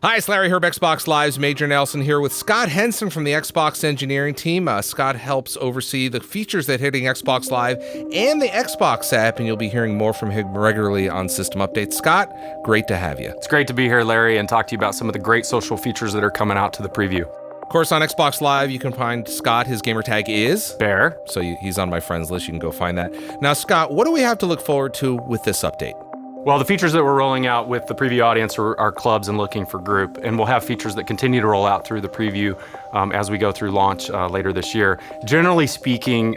Hi, it's Larry Hryb, Xbox Live's Major Nelson here with Scott Henson from the Xbox engineering team. Scott helps oversee the features that hitting Xbox Live and the Xbox app, and you'll be hearing more from him regularly on system updates. Scott, great to have you. It's great to be here, Larry, and talk to you about some of the great social features that are coming out to the preview. Of course, on Xbox Live, you can find Scott. His gamer tag is Bear. So he's on my friends list. You can go find that. Now, Scott, what do we have to look forward to with this update? Well, the features that we're rolling out with the preview audience are clubs and looking for group, and we'll have features that continue to roll out through the preview as we go through launch later this year. Generally speaking,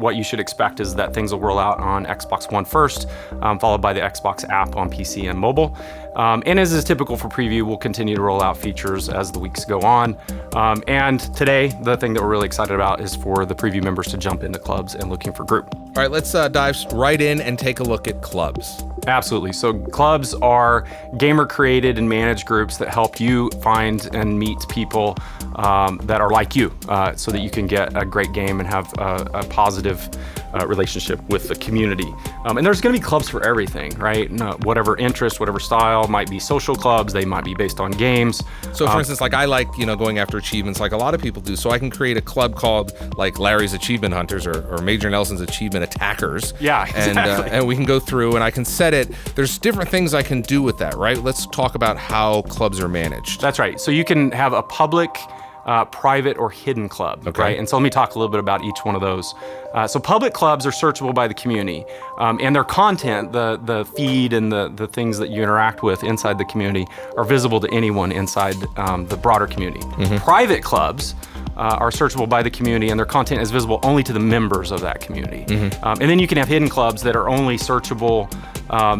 what you should expect is that things will roll out on Xbox One first, followed by the Xbox app on PC and mobile. And as is typical for preview, we'll continue to roll out features as the weeks go on. And today, the thing that we're really excited about is for the preview members to jump into clubs and looking for group. All right, let's dive right in and take a look at clubs. Absolutely. So clubs are gamer-created and managed groups that help you find and meet people that are like you, so that you can get a great game and have a positive relationship with the community. And there's going to be clubs for everything, right? Whatever interest, whatever style. Might be social clubs. They might be based on games. So, for instance, like I like going after achievements, like a lot of people do. So I can create a club called like Larry's Achievement Hunters or Major Nelson's Achievement Attackers. Yeah, exactly. And we can go through and I can set it. There's different things I can do with that, right? Let's talk about how clubs are managed. That's right. So you can have a public, private, or hidden club, okay. Right? And so let me talk a little bit about each one of those. So public clubs are searchable by the community, and their content, the feed and the things that you interact with inside the community are visible to anyone inside the broader community. Mm-hmm. Private clubs are searchable by the community, and their content is visible only to the members of that community. Mm-hmm. And then you can have hidden clubs that are only searchable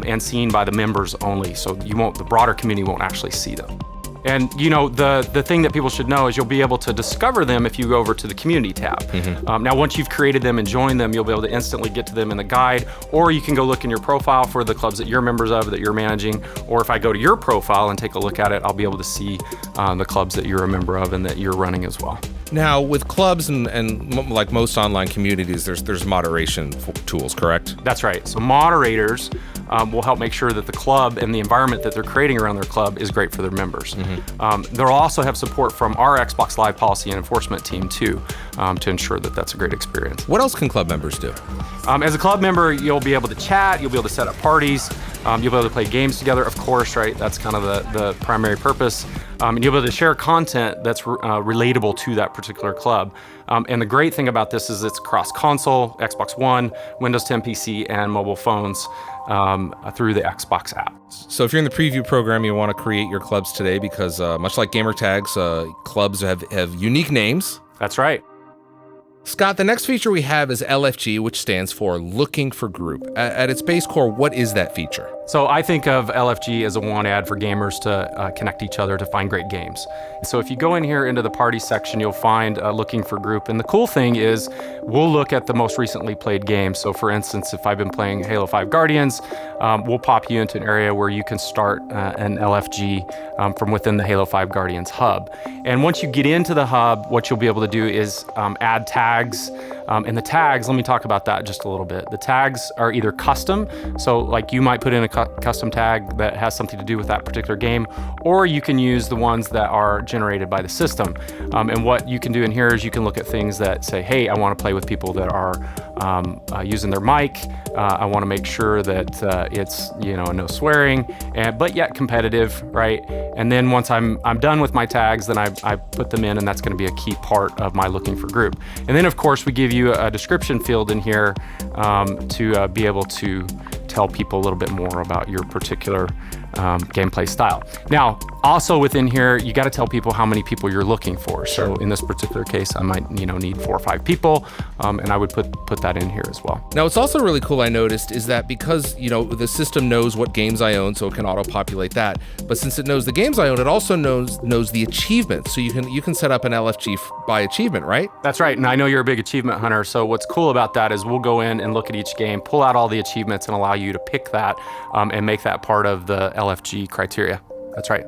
and seen by the members only, so the broader community won't actually see them. And the thing that people should know is you'll be able to discover them if you go over to the community tab. Mm-hmm. Now, once you've created them and joined them, you'll be able to instantly get to them in the guide, or you can go look in your profile for the clubs that you're members of, that you're managing, or if I go to your profile and take a look at it, I'll be able to see the clubs that you're a member of and that you're running as well. Now, with clubs and like most online communities, there's moderation tools, correct? That's right. So moderators will help make sure that the club and the environment that they're creating around their club is great for their members. Mm-hmm. They'll also have support from our Xbox Live policy and enforcement team too, to ensure that that's a great experience. What else can club members do? As a club member, you'll be able to chat, you'll be able to set up parties, you'll be able to play games together, of course, right? That's kind of the primary purpose. And you'll be able to share content that's relatable to that particular club. And the great thing about this is it's cross-console, Xbox One, Windows 10 PC, and mobile phones through the Xbox app. So if you're in the preview program, you want to create your clubs today because much like gamer tags, clubs have unique names. That's right. Scott, the next feature we have is LFG, which stands for Looking for Group. At its base core, what is that feature? So I think of LFG as a want ad for gamers to connect each other to find great games. So if you go in here into the party section, you'll find Looking for Group. And the cool thing is we'll look at the most recently played games. So for instance, if I've been playing Halo 5 Guardians, we'll pop you into an area where you can start an LFG from within the Halo 5 Guardians hub. And once you get into the hub, what you'll be able to do is add tags. And the tags, let me talk about that just a little bit. The tags are either custom, so like you might put in a custom tag that has something to do with that particular game, or you can use the ones that are generated by the system. And what you can do in here is you can look at things that say, hey, I want to play with people that are using their mic. I want to make sure that it's no swearing, but yet competitive, right? And then once I'm done with my tags, then I put them in, and that's going to be a key part of my Looking for Group. And then of course we give you a description field in here to be able to tell people a little bit more about your particular gameplay style. Now, also within here, you got to tell people how many people you're looking for. So in this particular case, I might need 4 or 5 people, and I would put that in here as well. Now, what's also really cool I noticed is that because the system knows what games I own, so it can auto-populate that. But since it knows the games I own, it also knows the achievements. So you can set up an LFG by achievement, right? That's right. And I know you're a big achievement hunter. So what's cool about that is we'll go in and look at each game, pull out all the achievements, and allow you to pick that and make that part of the LFG criteria. That's right.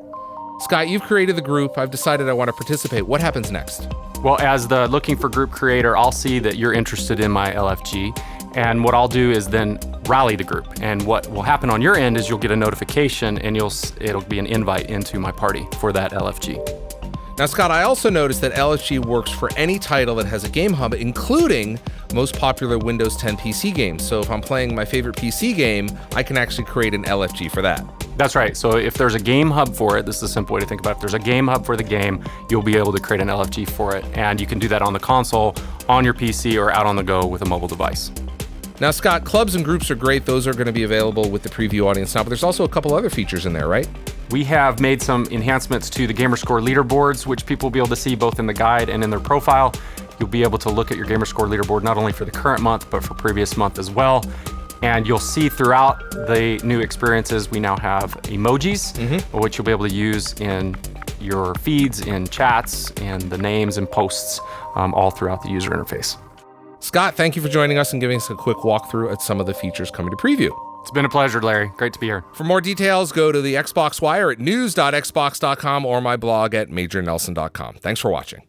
Scott, you've created the group. I've decided I want to participate. What happens next? Well, as the Looking for Group creator, I'll see that you're interested in my LFG. And what I'll do is then rally the group. And what will happen on your end is you'll get a notification and it'll be an invite into my party for that LFG. Now, Scott, I also noticed that LFG works for any title that has a game hub, including most popular Windows 10 PC games. So if I'm playing my favorite PC game, I can actually create an LFG for that. That's right. So if there's a game hub for it, this is a simple way to think about it. If there's a game hub for the game, you'll be able to create an LFG for it. And you can do that on the console, on your PC, or out on the go with a mobile device. Now, Scott, clubs and groups are great. Those are going to be available with the preview audience now, but there's also a couple other features in there, right? We have made some enhancements to the Gamerscore leaderboards, which people will be able to see both in the guide and in their profile. You'll be able to look at your Gamerscore leaderboard not only for the current month, but for previous month as well. And you'll see throughout the new experiences, we now have emojis, which you'll be able to use in your feeds, in chats, and the names and posts all throughout the user interface. Scott, thank you for joining us and giving us a quick walkthrough at some of the features coming to preview. It's been a pleasure, Larry. Great to be here. For more details, go to the Xbox Wire at news.xbox.com or my blog at majornelson.com. Thanks for watching.